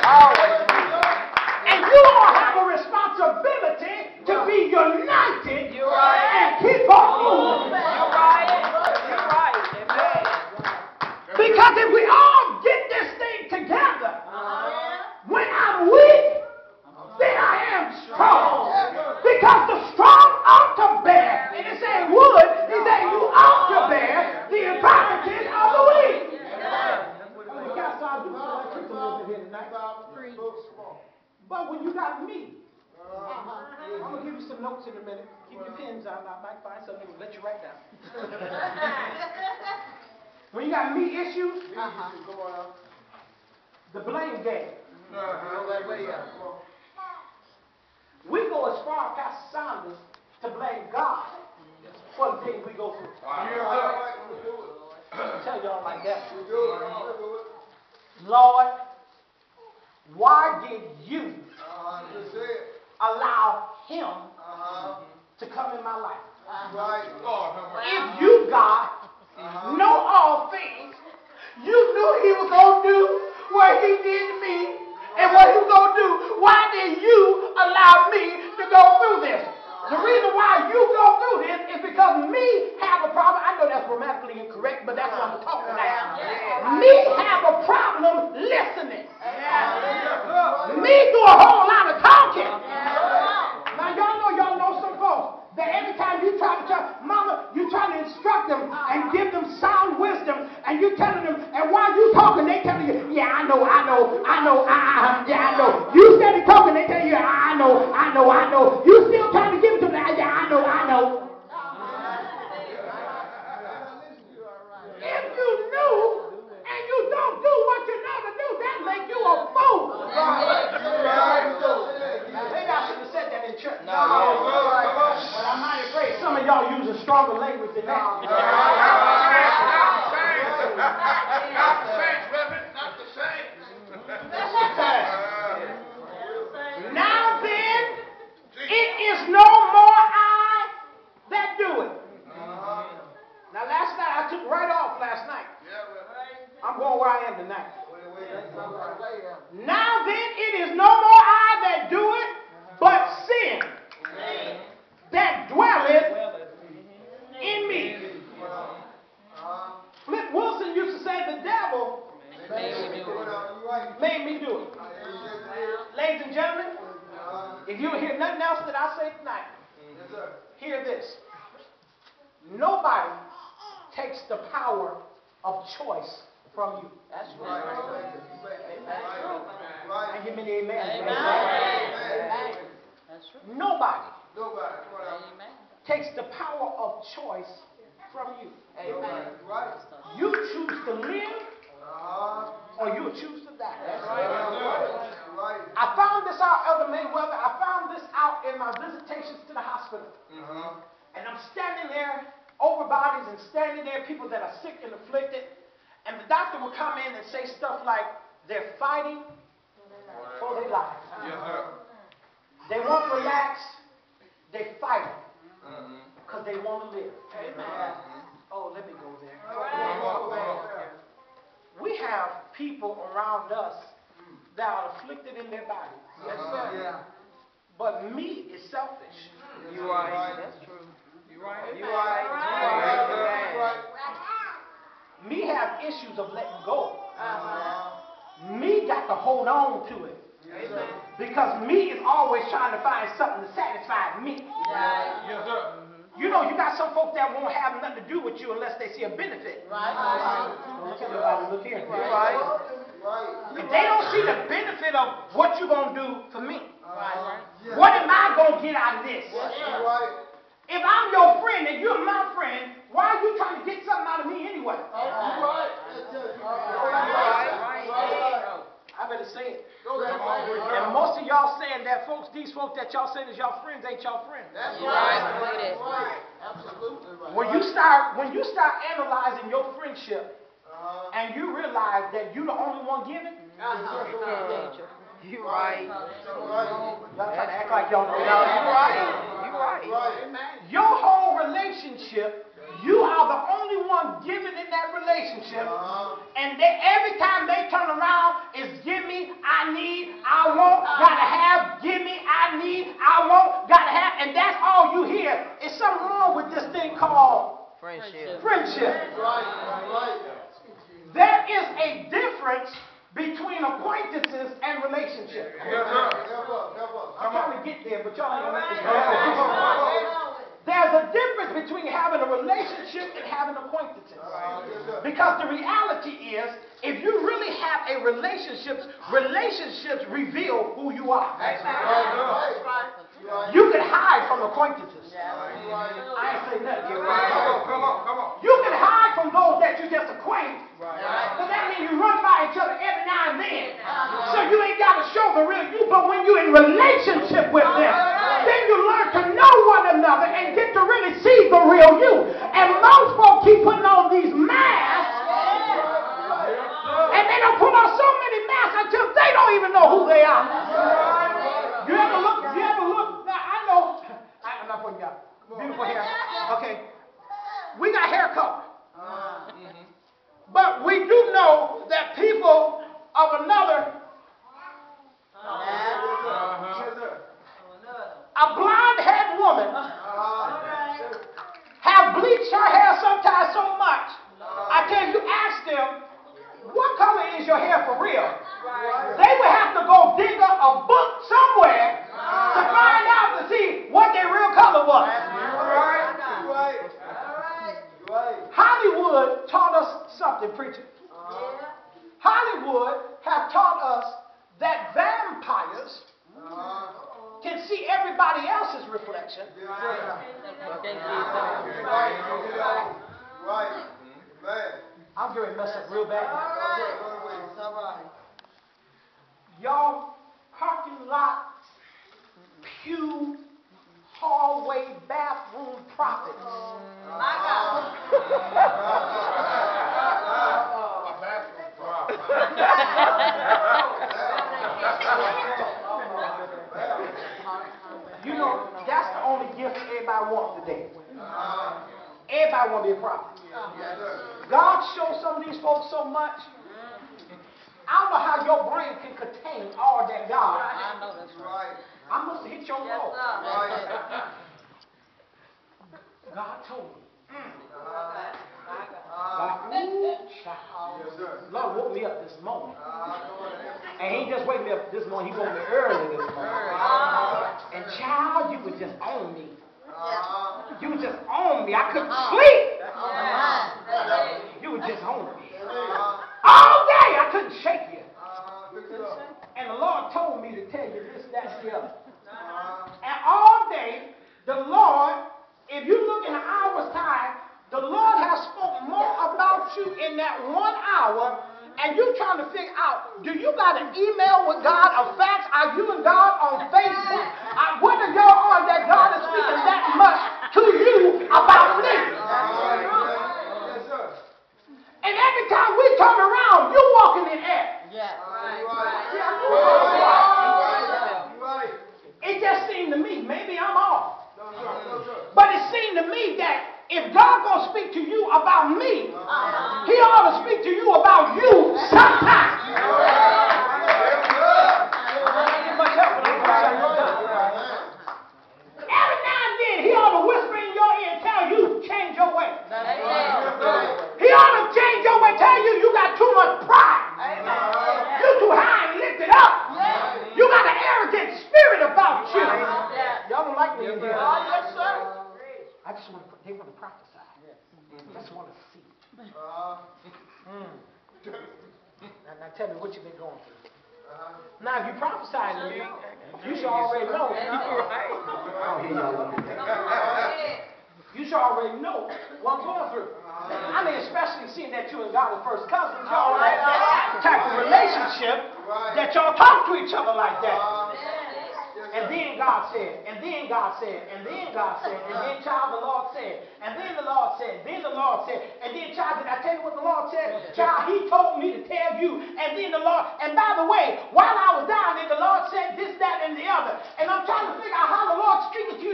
And you all have a responsibility to be united and keep on moving. You're right. Amen. Because if we all get this thing together, when I'm weak, then I am strong. Because the strong ought to bear. And it said would, he said you ought to bear the infirmities of the weak. We got some people here tonight. But when you got me, I'm going to give you some notes in a minute. Keep your pens out. I might find something to let you write down. When you got me issues, the blame game. We go as far, Pastor Saunders, to blame God for the things we go through. I tell y'all like that. Lord, why did you allow him to come in my life? If you, God, know all things, you knew he was going to do what he did to me and what he was going to do. Why did you allow me to go through this? The reason why you go through this is because me have a problem. I know that's grammatically incorrect, but that's what I'm talking about. Me have a problem listening. Me do a whole lot of talking. Now y'all know some folks that every time you try to tell, mama, you try to instruct them and give them sound wisdom, and you telling them, and while you talking, they telling you, yeah, I know. You steady talking, they tell you, I know. You still trying to give it to them, yeah, I know. If you knew and you don't do what you know to do, that make you a fool. Maybe I should have said that in church. No. But I'm not afraid. Some of y'all using stronger language than that. Not the same. Now then, it is no more I that do it. Now last night, I took right off last night. I'm going where I am tonight. Now then, it is no more I that do it, but sin that dwelleth in me. Flip Wilson used to say the devil made me do it. Ladies and gentlemen, if you hear nothing else that I say tonight, hear this. Nobody takes the power of choice from you. That's right. That's true. And give me the amen. That's true. Nobody takes the power of choice from you. Amen. You choose to live or you choose to die. That's right. I found this out, Elder Mayweather. I found this out in my visitations to the hospital. And I'm standing there over bodies and standing there, people that are sick and afflicted. And the doctor will come in and say stuff like, they're fighting for their lives. They won't relax. They fight because they want to live. Amen. Oh, let me go there. We have people around us that are afflicted in their bodies. Yes, sir. But me is selfish. You're right. That's true. You're right. Me have issues of letting go. Me got to hold on to it. Because me is always trying to find something to satisfy me. Yes, sir. You know, you got some folks that won't have nothing to do with you unless they see a benefit. Look at everybody, look here. If they don't see the benefit of what you're going to do for me, what am I going to get out of this? If I'm your friend and you're my friend, why are you trying to get something out of me anyway? I better say it. And most of y'all saying that these folks that y'all saying is y'all friends ain't y'all friends. That's right. Absolutely right. When you start analyzing your friendship and you realize that you're the only one giving, You're right. y'all trying to act like y'all know. You're right. Your whole relationship, you are the only one giving in that relationship. And every time they turn around, it's give me, I need, Gotta have, give me, I need, I want, gotta have, and that's all you hear. Is something wrong with this thing called Friendship. There is a difference between acquaintances and relationships. I'm trying to get there, but y'all ain't gonna make this happen. There's a difference between having a relationship and having acquaintances. Because the reality is, if you really have a relationship, relationships reveal who you are. You can hide from acquaintances. I ain't say nothing here. Come on. You can hide from those that you just acquaint. But that means you run by each other every now and then. So you ain't got to show the real you. But when you're in relationship with them, then you learn to know one another and get to really see the real you. And most folks keep putting on these masks. And they don't put on so many masks until they don't even know who they are. You ever look? Now, I know. I'm not putting you out. Beautiful hair. Okay. We got hair color. But we do know that people of another, a blonde-haired woman, have bleached her hair sometimes so much. I tell you, ask them, what color is your hair for real? They would have to go dig up a book somewhere to find out to see what their real color was. Hollywood taught us something, preacher. Hollywood have taught us that vampires can see everybody else's reflection. I'm getting to mess up real bad. Y'all, parking lot, pew, hallway, bathroom prophets. You know, that's the only gift everybody wants today. Everybody want to be a prophet. God shows some of these folks so much. I don't know how your brain can contain all that God. I know that's right. I must have hit your Yes, phone. sir. God told me. God, ooh, child. Lord woke me up this morning. And he just wake me up this morning. He woke me early this morning. And child, you would just own me. You would just own me. I couldn't sleep. You would just own me. All day I couldn't shake you. And the Lord told me to tell you this, that, and the other. And all day, the Lord, if you look in an hour's time, the Lord has spoken more about you in that 1 hour, and you're trying to figure out, do you got an email with God, a fax? Are you and God on Facebook? What are y'all on that God is speaking that much to you about me? And every time we turn around, you walking in air. It just seemed to me, maybe I'm off, but it seemed to me that if God gonna speak to you about me, he ought to speak to you about you sometime. Every now and then, he ought to whisper in your ear and tell you, change your way. He ought to change your way, tell you you got too much pride. You're too high and lifted up. You got an arrogant spirit about you. Y'all don't like me in here. Yes, sir. I just want to, they want to prophesy. I just want to see. Now tell me what you've been going through. Now if you prophesy to me, you should already know. You should already know what I'm going through. I mean, especially seeing that you and God are first cousins, y'all like that type of relationship that y'all talk to each other like that. And then God said, and then God said, and then God said, and then child the Lord said, and then the Lord said, then the Lord said, and then child, did I tell you what the Lord said? Child, he told me to tell you, and then the Lord, and by the way, while I was down there, the Lord said this, that, and the other. And I'm trying to figure out how the Lord's speaking to you.